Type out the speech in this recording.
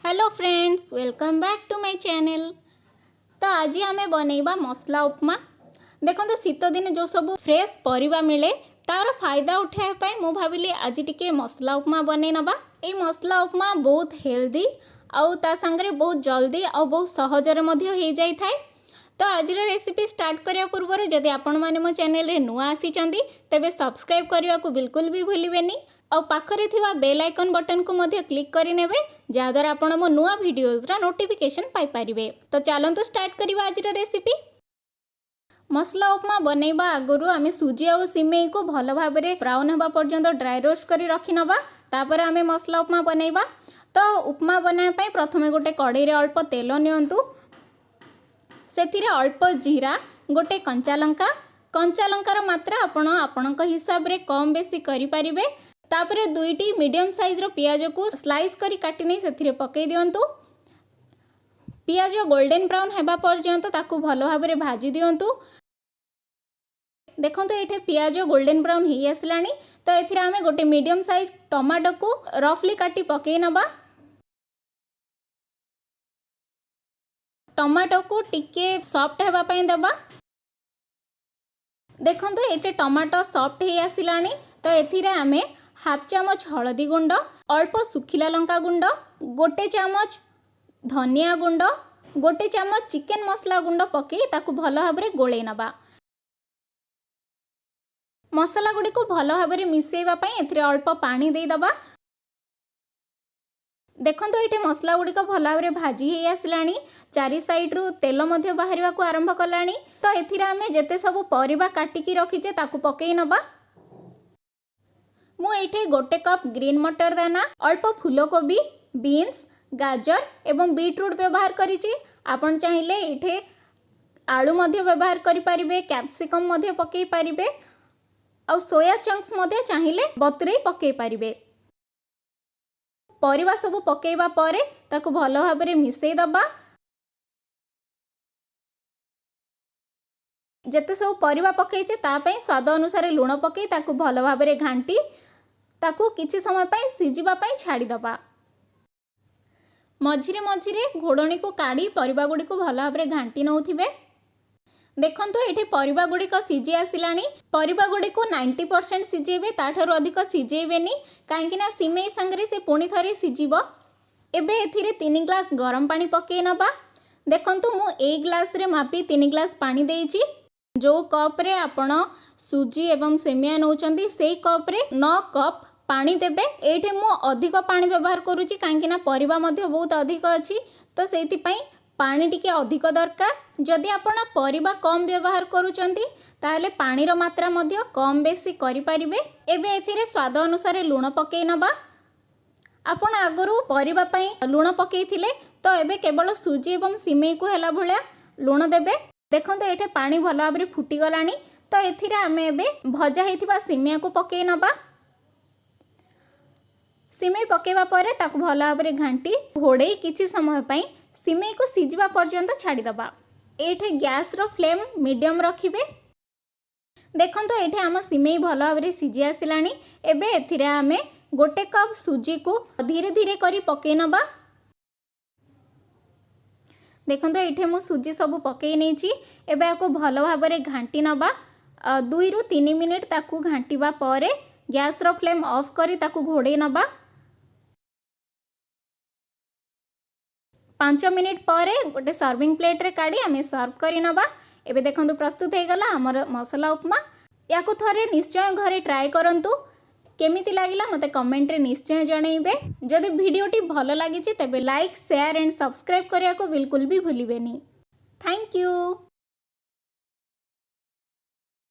Hello friends, welcome back to my channel. तो आज आम बनैबा मसला उपमा। देखो शीत दिन जो सब फ्रेश परिबा मिले तार फायदा उठाइबा मु भाविली आज टिके मसला उपमा बनै नबा। ए मसला उपमा बहुत हेल्दी आउ ता संगे बहुत जल्दी और बहुत सहजरे मध्य हो जाई थाए। तो आज रेसिपी स्टार्ट करिया पूर्व जदि आपण माने मो चैनल रे नुआ आसी चंदी तेबे सब्सक्राइब करिया को बिल्कुल भी भूलिबेनी और पाखरे थिवा बेल आइकन बटन को मध्य क्लिक करि नेबे जहाद्वारा आपण मो नुआ वीडियोस रा नोटिफिकेशन पाई परिबे। तो चलंतु स्टार्ट करिवा आज रेसिपी। मसला उपमा बनैबा आगुरु आमे सुजी और सिमेई को भल भाबरे ब्राउन होबा पर्यंत ड्राई रोस्ट करी रखि नबा। तापर आमे मसला उपमा बनैबा। तो उपमा बनाय पई प्रथमे गोटे कढ़ई रे अल्प तेल नियंतु, सेथिरे अल्प जीरा, गोटे कंचा लंकार मात्रा आपण आपणक हिसाब रे कम बेसी करि परिबे। तापरे दुईटी मीडियम साइज रो पियाज को स्लाइस करी काटी नै सेथिरे पकई दियंतु। पियाज गोल्डन ब्राउन हेबा पर्यंत ताकू भल भाबरे भाजी दियंतु। देखंतु एठे पियाज गोल्डन ब्राउन ही आसलानी। तो एथिरे आमे गोटे मीडियम साइज टमाटो को रफली काटी पकई नबा। टमाटो को टिके सॉफ्ट हेबा पई देबा। देखंतु एटे टमाटो सॉफ्ट ही आसिलानी। तो एथिरे आमे हाफ चामच हलदी गुंड, अल्प सुखिला लंका गुंड, गोटे चामच धनिया गुंड, गोटे चामच चिकेन मसला गुंड पकई ताकू भल भाबरे गोळै नबा। मसला गुडी को भल भाबरे मिसेइबा पई एथिरे अल्प पानी देई दबा। देखंतु एटे मसला गुडी को भल भाबरे भाजी हे आसलानी। चारि साइड रु तेल मध्य बाहरिबा को आरंभ कलानी। तो एथिरे आमे जेते सब परिबा काटिकी रखिचे ताकू पकई नबा। मु एठे गोटे कप ग्रीन मटर दाना, अल्प फूलकोबी, बीन्स, गाजर एवं बीटरूट व्यवहार करिछि। आपण चाहिले एठे आलू मध्य व्यवहार करि परिबे, कैप्सिकम मध्य पकई परिबे और सोया चंक्स मध्य चाहिले बतुरई पकई परिबे। परिबा सब पकईबा परे ताकू भल भाबरे मिसेई दबा। जेते सब परिबा पकईचे ता पई स्वाद अनुसार लूण पकई ताकू भल भाबरे घांटी ताकू किछि समय पई सिजिबा पई छाड़ी दबा। मझिरे मझिरे घोड़णी को काढ़ी परिबा गुडी को भल भाबरे घांटी नउथिबे। देखंतु एठी परिबा गुडी को सिजी आसिलानी। परिबा गुडी को 90% सिजेबे, ताठारु अधिक सिजेबेनी काहेकि ना सिमेई संगरे से पुणी थरे सिजिबो। एबे एथिरे 3 ग्लास गरम पानी पकई नबा। देखंतु मु 1 ग्लास रे मापी 3 ग्लास पानी देइछि। जो कप रे आपण सुजी एवं सेमिया नउचंदी सेई कप रे 9 कप पानी देबे। एठी मु अधिक पानी व्यवहार करूची काहेकि ना परिबा मध्य बहुत अधिक अछि। तो सेति पई पानी टिके अधिक दरकार। जदि आपण परिबा कम व्यवहार करूचंदी ताहले पानी रो मात्रा मध्य कम बेसी करि परिबे। एबे एथिरे स्वाद अनुसार लूण पकई नबा। आपण आगरु परिबा पई लूण पकईथिले तो एबे केवल सुजी एवं सिमेई को हेला भलिया लूण देबे। देखंतु एठे पानी भल भाबरे फुटी गलानी। तो एथिरे आमे एबे भजा हेथिबा सिमेया को पकई नबा। सिमेई पकेबा परे ताकू भल भाबरे घांटी घोड़े किछि समय पई सिमेई को सिजिबा पर्यंत छाड़ी दबा। एठे गैस रो फ्लेम मीडियम रखिबे। देखंतु एठे आम सिमेई भल भाबरे सिजी आसिलानी। एबे एथिरे आमे गोटे कप सुजी को धीरे धीरे करी पकई नबा। देखंतु एठे मु सुजी सब पकई नेछि। एबे आको भल भाबरे घांटी नबा। 2 रु 3 मिनिट ताकू घांटीबा परे गैस रो फ्लेम ऑफ करी ताकू घोड़े नबा। 5 मिनिट परे गोटे सर्विंग प्लेट रे काढ़ी आमे सर्व करी नबा। एबे देखंतु प्रस्तुत हे गला हमर मसला उपमा। याकू थरे निश्चय घरे ट्राई करंतु। केमिति लागिला मते कमेंट रे निश्चय जणैबे। जदि वीडियोटी भल लागिछि तेबे लाइक, शेयर एंड सब्सक्राइब करिया को बिल्कुल भी भूलिबेनी। Thank you.